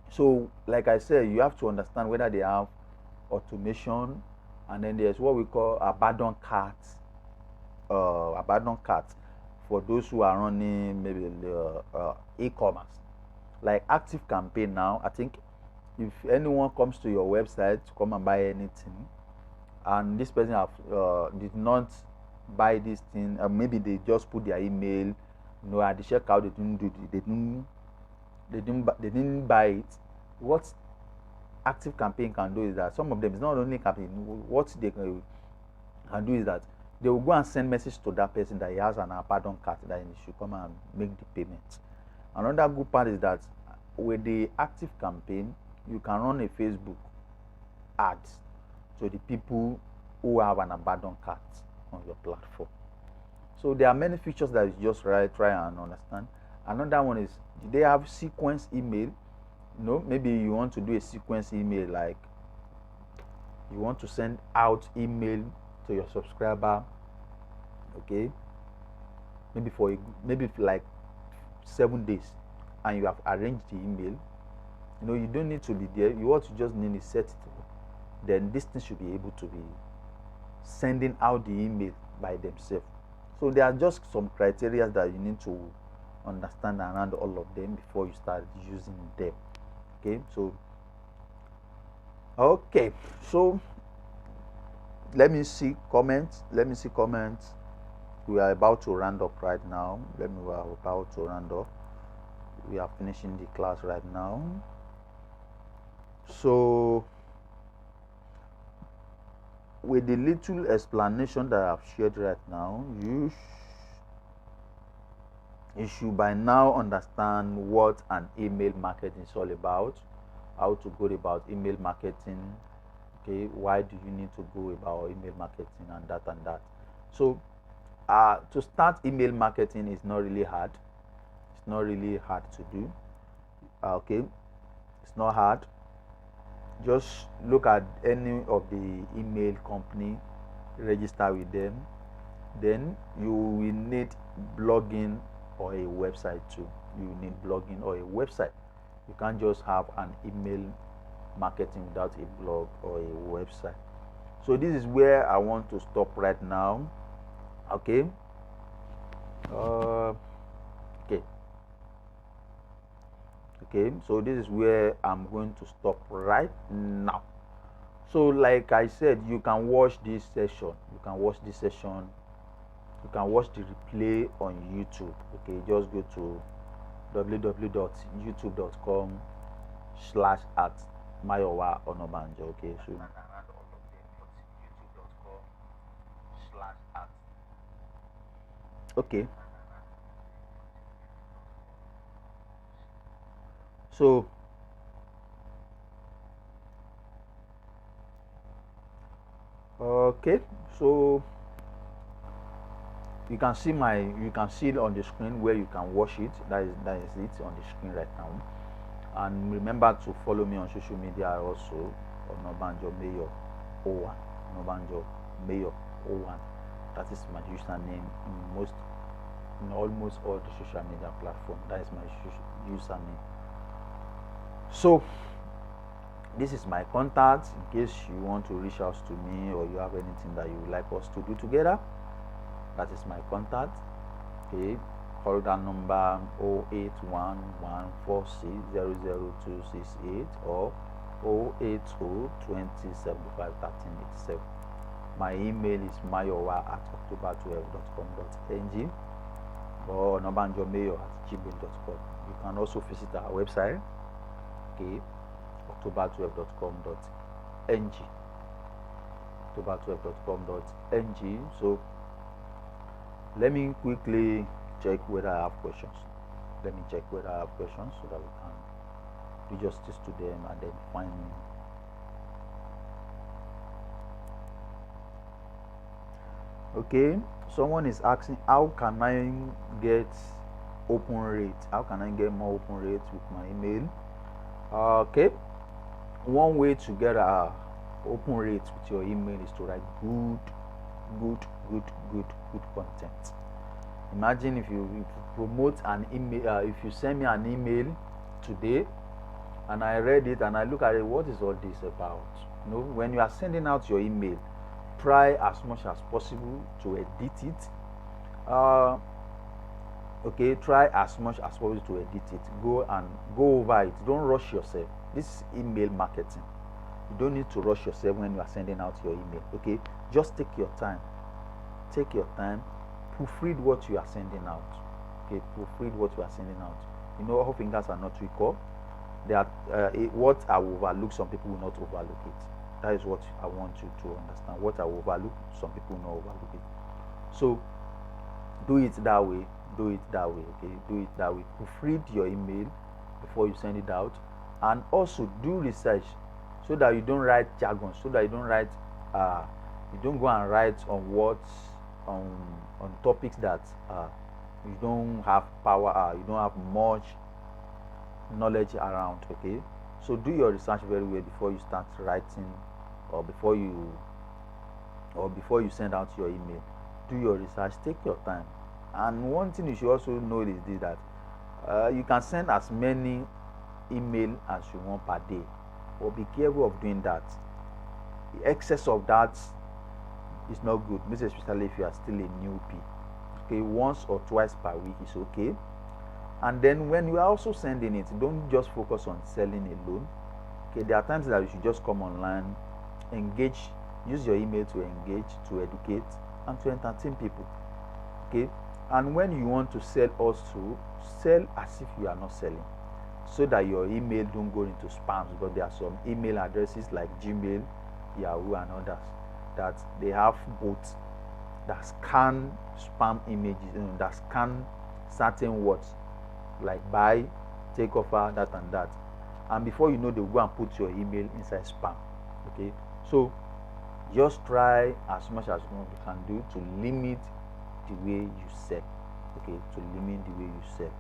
so like I said, you have to understand whether they have automation, and then there's what we call abandoned carts. For those who are running maybe e-commerce, like Active Campaign. Now I think if anyone comes to your website to come and buy anything, and this person did not buy this thing, maybe they just put their email, at the checkout they didn't buy it. What Active Campaign can do is that some of them, it's not only campaign, what they can do is that they will go and send message to that person that he has an abandoned cart, that he should come and make the payment. Another good part is that with the Active Campaign, you can run a Facebook ads to the people who have an abandoned cart on your platform. So there are many features that you just try and understand. Another one is, they have sequence email. Maybe you want to do a sequence email, like you want to send out email to your subscriber, okay, maybe for like 7 days, and you have arranged the email. You don't need to be there. What you just need is set it up. Then this thing should be able to be sending out the email by themselves. So there are just some criteria that you need to understand around all of them before you start using them. So let me see comments. We are about to round up right now. We are about to round up. We are finishing the class right now. So with the little explanation that I've shared right now, you should by now understand what an email marketing is all about, how to go about email marketing. Okay, why do you need to go about email marketing, and that. So to start email marketing is not really hard. It's not really hard to do. Okay, it's not hard. Just look at any of the email company, register with them. Then you will need blogging or a website too. You need blogging or a website. You can't just have an email marketing without a blog or a website. So this is where I want to stop right now. Okay. Okay, so this is where I'm going to stop right now. So like I said, you can watch this session. You can watch the replay on YouTube. Okay, just go to www.youtube.com/@Mayowa Onabanjo. Okay, so okay. So Okay, so you can see it on the screen where you can watch it. That is it on the screen right now. And remember to follow me on social media also, Onabanjo Mayor 01. Onabanjo Mayor 01. That is my username in almost all the social media platforms. That is my username. So this is my contact in case you want to reach out to me or you have anything that you would like us to do together. That is my contact. Okay, call that number 08114600268 or 08020751387. My email is mayowa@october12.com.ng or nobanjomayor@gmail.com. You can also visit our website, okay, october12.com.ng. october12.com.ng. So let me quickly check whether I have questions. Let me check whether I have questions so that we can do justice to them and then find. Okay, someone is asking, how can I get open rate? How can I get more open rate with my email? Okay, one way to get a open rate with your email is to write good content. Imagine if you promote an email, if you send me an email today and I read it and I look at it, what is all this about? You know, when you are sending out your email, try as much as possible to edit it. Okay, try as much as possible to edit it. Go over it. Don't rush yourself. This is email marketing. You don't need to rush yourself when you are sending out your email. Okay, just take your time. Take your time. Proofread what you are sending out. Okay, proofread what you are sending out. You know, all fingers are not equal. They are what I will overlook, some people will not overlook it. That is what I want you to understand. What I will overlook, some people will not overlook it. So do it that way. Do it that way. Okay, do it that way. Proofread your email before you send it out, and also do research so that you don't write jargon. So that you don't write, you don't go and write on words on topics that you don't have power, you don't have much knowledge around. Okay, so do your research very well before you start writing, or before you send out your email. Do your research. Take your time. And one thing you should also know is this, that you can send as many email as you want per day, but be careful of doing that. The excess of that is not good, most especially if you are still a newbie. Okay, once or twice per week is okay. And then when you are also sending it, don't just focus on selling alone. Okay, there are times that you should just come online, engage, use your email to engage, to educate, and to entertain people. Okay, and when you want to sell also, sell as if you are not selling, so that your email don't go into spams, because there are some email addresses like Gmail, Yahoo, and others that they have bots that scan spam images, that scan certain words like buy, take offer, that and that, and before you know, they'll go and put your email inside spam. Okay, so just try as much as you can do to limit the way you sell. Okay, to limit the way you sell.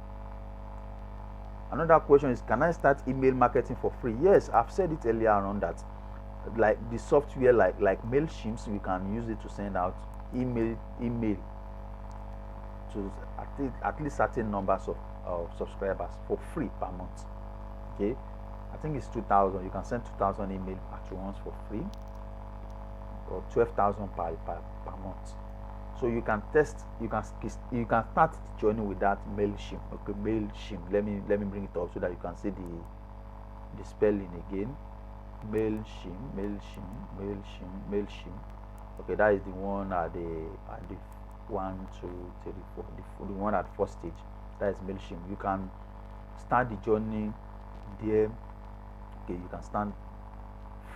Another question is, can I start email marketing for free? Yes, I've said it earlier on that, like the software like MailChimp, we can use it to send out email to at least certain numbers of subscribers for free per month. Okay, I think it's 2,000. You can send 2,000 email at once for free, or 12,000 per month. So you can test, you can start the journey with that MailChimp. Okay, MailChimp. Let me bring it up so that you can see the spelling again. MailChimp. Okay, that is the one at the 1, 2, 3, 4, the one at first stage. That is MailChimp. You can start the journey there. Okay, you can start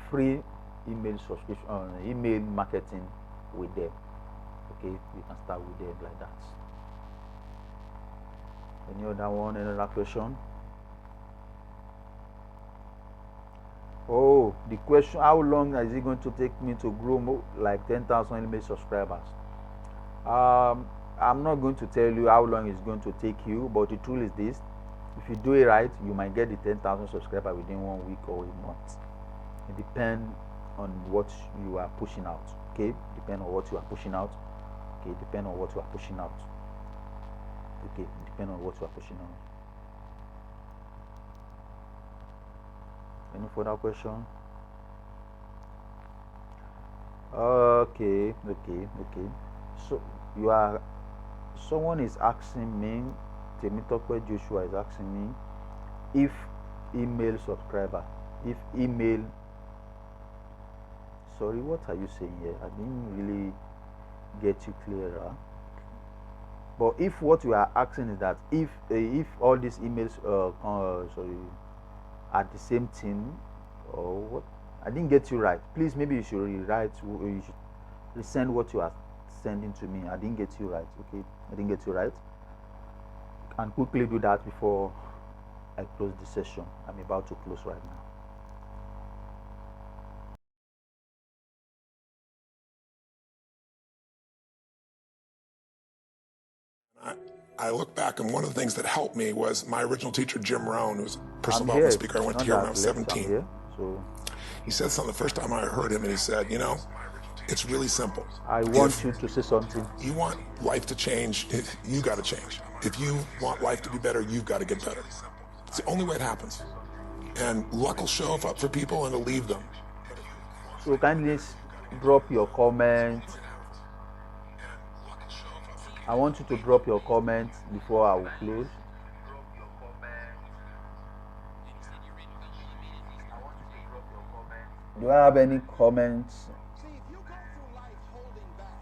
free email subscription, email marketing with them. Okay, you can start with them like that. Any other one? Any other question? Oh, the question: how long is it going to take me to grow like 10,000 email subscribers? I'm not going to tell you how long it's going to take you, but the truth is this: if you do it right, you might get the 10,000 subscribers within 1 week or a month. It depends on what you are pushing out. Okay, depend on what you are pushing out. Okay, depend on what you are pushing out. Okay, depend on what you are pushing out. Any further question? Okay. So someone is asking me, Temitope Joshua is asking me, if email subscriber, if email. Sorry, what are you saying here? I didn't really get you clearer. But if what you are asking is that if all these emails are the same thing, or what? I didn't get you right. Please, maybe you should rewrite. You should resend what you are sending to me. I didn't get you right. Okay, I didn't get you right. And quickly do that before I close the session. I'm about to close right now. I look back, and one of the things that helped me was my original teacher, Jim Rohn, who was a personal I'm development here. speaker. I went to hear when I was 17. Here, so He said something the first time I heard him, and he said, you know, it's really simple. I want you to say something. You want life to change, you got to change. If you want life to be better, you've got to get better. It's the only way it happens. And luck will show up for people and it'll leave them. So kindly drop your comment. I want you to drop your comment before I will close. Do I have any comments? See, if you go through life holding back,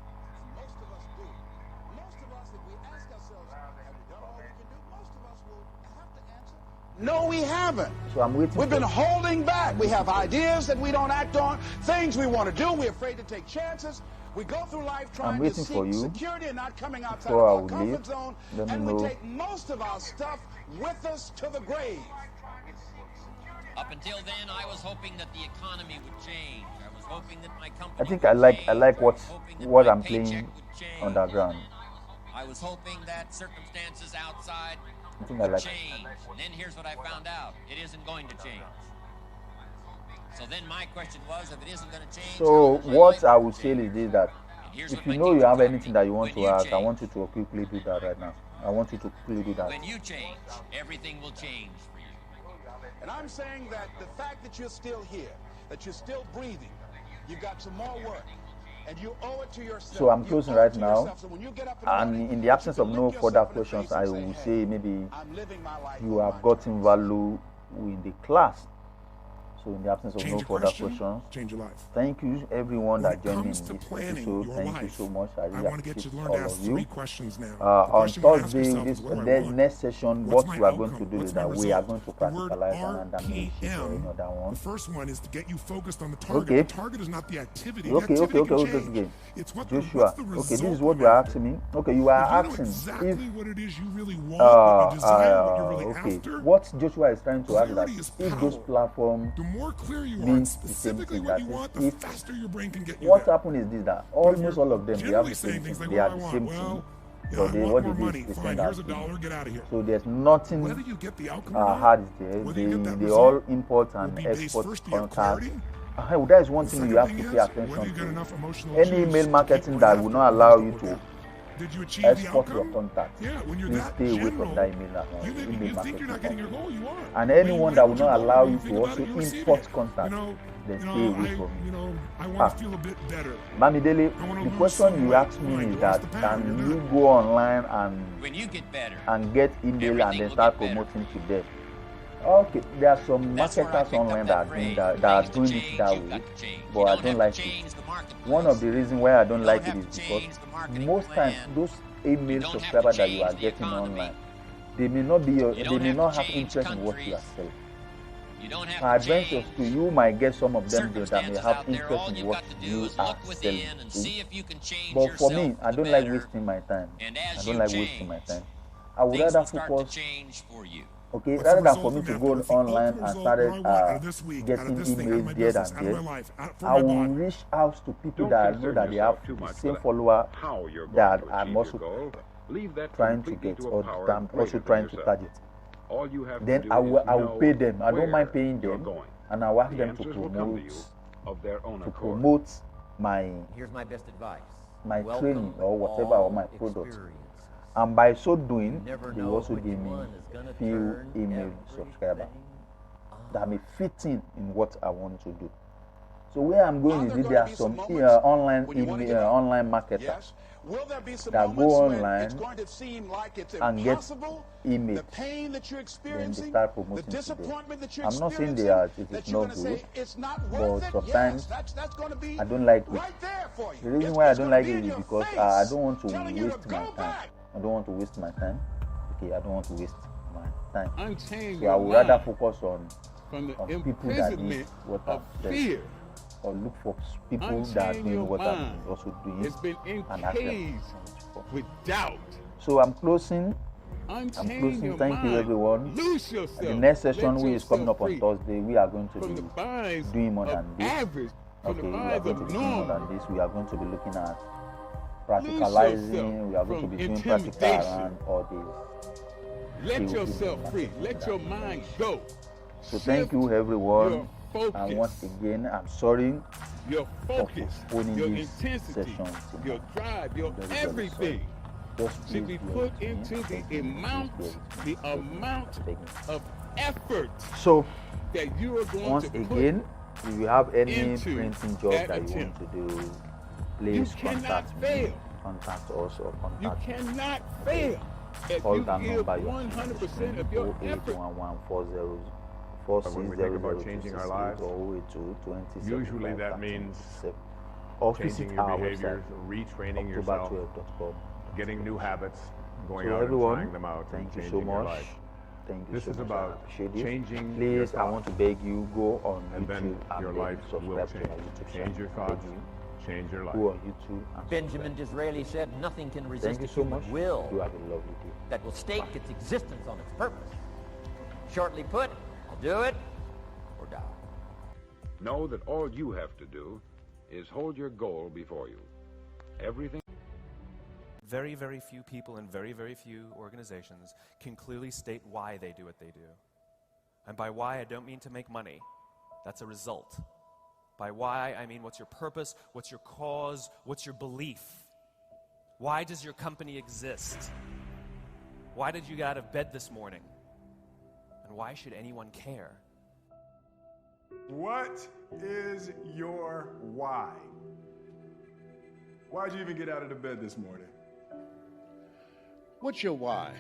most of us do. Most of us, if we ask ourselves, have we done all we can do? Most of us will have to answer, no, we haven't. So I'm waiting. We've been holding back. We have ideas that we don't act on, things we want to do. We're afraid to take chances. We go through life trying to seek security and not coming outside of our comfort zone. And we take most of our stuff with us to the grave. Up until then, I was hoping that the economy would change. I was hoping that my company I think would I like change. what My I'm paycheck playing would change. underground. I was hoping that circumstances outside I think I would like change. And then here's what I found out. It isn't going to change. So then my question was, if it isn't going to change... So how will my what life I would say change? is this, that And here's if what you my know you teacher have taught me. anything that you want When to you ask, I change- want you to quickly do that right now. I want you to quickly do that. When you change, everything will change for you. And I'm saying that the fact that you're still here, that you're still breathing, you've got some more work. And you owe it to yourself. So I'm You closing owe it right to now. yourself. So when you get up in the morning, And in the you absence can of no look further yourself in the questions, face I and will say, say "Hey, maybe I'm living my life you on have my gotten value in the class. So in the absence of Change no your further question, questions, change your life. thank you everyone When that it joined me in comes this to planning episode. your Thank you life, so much. I I really want to get you appreciate to learn all to ask of 3 you. questions now. The On question you want to ask Thursday, yourself this is, what do I the want? next session, What's what my we are going to outcome? do What's is my that we are result? going to The word practicalize and underneath or RPM, any other one. the first one is to get you focused on the target. Okay. The target is not the activity. Okay, the activity can okay, change. again. It's what Joshua, what's the okay, result this is what I'm you are after. asking me. Okay, you If are you know asking exactly if what it is you really want, what you desire, what you're really okay, after, what Joshua is trying to ask is that clarity is if those power. platforms the more clear you are means on the same specifically thing, what that you is, want, the if faster your brain can get you what there. happened is this, that But if almost you're all of them, they have generally the saying same things thing. like, They are what the do I same want? thing. Well, you But know, I want what more they do money. is they Fine, send here's out $1, to you. get out of here. So there's Whether nothing you get the outcome or not, hard there. whether you get that They result, all import will and be based export first to your contact. clarity. That is one The thing second you have thing to is pay whether you attention got to. enough emotional Any juice email to marketing keep that going will after not allow it. you Don't to look at. Did you achieve the export your outcome? contact, Yeah, when you're please that stay away general, from that email you think marketing you're not getting your company. goal, you are. And When anyone you that hit will your not goal, allow when you you think to about also it, you receive import it. contact, then stay away from it. I want to feel a bit better. Bamidele, I wanna the lose question some you weight. asked me Fine, is you that lost the pound, can you're you not. go online When you get better, and get email and everything then will start get better. promoting to them? Okay, there are some that's where I marketers picked up online that that phrase. are Things to doing it change, that you've way, got to change. but You I don't don't have like to it. change the marketplace. One of the reasons why I don't You like don't it have is to because change the marketing most times plan. those You email don't have to subscribers that you are change the getting economy. online, they may not be You they don't may have not to have change interest in what you are countries. selling. You don't My have to advantage change to you might get some of them that may circumstances have out there. interest All in you've what got to do you is are look selling. within and see if you can change But for yourself me, I for don't the like better. wasting my time. And I as don't you like wasting my change, time. I would things rather will start to focus change for you. Okay, What's the rather than result for me of to that? go What's the online ultimate and result started that I want out of this week, out getting of this thing, out of my emails there business, and out of my there, life, for I my will body. reach out to people Don't that I know concern that they yourself have too the much same with follower how you're going that to I'm achieve also your goal. Leave that trying to completely get, to a or power that I'm greater also than trying to yourself. target. All you have Then to do I will is pay them. I don't mind where paying you're them, going. and I will ask The them to answers will come to you promote of their own accord. my Here's my best advice. training Welcome or whatever, or my all product. experiences. And by so doing, Never they know will also which give me one is gonna few turn email subscribers that may fit in what I want to do. So where I'm going is there are some online marketers Yes. Will there be some that moments go when online it's going to seem like it's and get impossible? emails. The pain that you're Then they experiencing, start the promoting to them. disappointment that you're I'm not saying experiencing, it that is you're not going to good, say it's not but worth it. sometimes Yes, that's going to be I don't like it. right there for you. The reason It's- why I it's don't gonna like be it in is your because face, I don't want to telling you waste to my go time. back. I don't want to waste my time. Okay, I don't want to waste my time. Unchain So I your would rather mind focus on from the people that need imprisonment what of I'm saying, fear. or look for people that are Unchain doing your what I'm mind. also doing It's been and ask them encaged for. with doubt. So I'm closing. Unchain your Thank mind. you, everyone. Loose yourself. The next session, Let which is coming up on yourself Thursday, we are going to free from be the binds doing more of than this. average, from Okay, the we are binds going to of be doing more normal. than this. We are going to be looking at Lose practicalizing. We are going to from be doing practical intimidation. around all this. Let He will yourself give me free. nothing Let that your I mind mention. go. So thank you, everyone. Your focus. And once again, I'm sorry Your focus, postponing your this intensity, session tonight. your drive, your Very, very everything Just should please be bear put with me. into the Thank you. amount, Please the bear with me. amount Thank you. of effort So that you are going once to again, if you have any into printing job that that you attempt. want to do, please cannot contact me. fail. Contact us or put. You contact me. cannot fail if Call you that give number you 100% of your effort. 081140 When we think about changing our lives, usually that means changing your behaviors, retraining yourself, october12.com. getting new habits, going So out and everyone, trying them out, and thank you changing so your much. life. Thank you This so is much. about I appreciate it. changing Please, your I thoughts. want to beg you, go on And YouTube then and your beg life you, will subscribe to change. my YouTube Change channel. your Beg thoughts, you, change your life. go on YouTube and Benjamin subscribe. Disraeli said, nothing can resist Thank you a so human much. will You have a lovely day. that will stake its existence on its purpose. Shortly put, I'll do it or die. Know that all you have to do is hold your goal before you. Everything. Very, very few people and very, very few organizations can clearly state why they do what they do. And by why, I don't mean to make money. That's a result. By why, I mean what's your purpose, what's your cause, what's your belief? Why does your company exist? Why did you get out of bed this morning? And why should anyone care? What is your why? Why'd you even get out of the bed this morning? What's your why?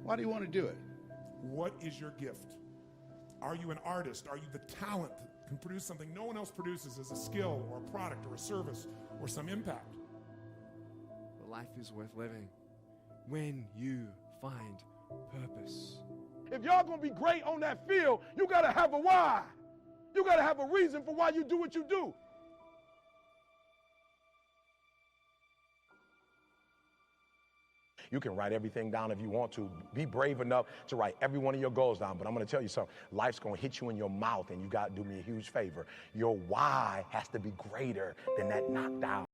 Why do you want to do it? What is your gift? Are you an artist? Are you the talent that can produce something no one else produces as a skill or a product or a service or some impact? But life is worth living when you find purpose. If y'all gonna be great on that field, you gotta have a why. You gotta have a reason for why you do what you do. You can write everything down if you want to. Be brave enough to write every one of your goals down. But I'm going to tell you something. Life's going to hit you in your mouth, and you got to do me a huge favor. Your why has to be greater than that knockdown.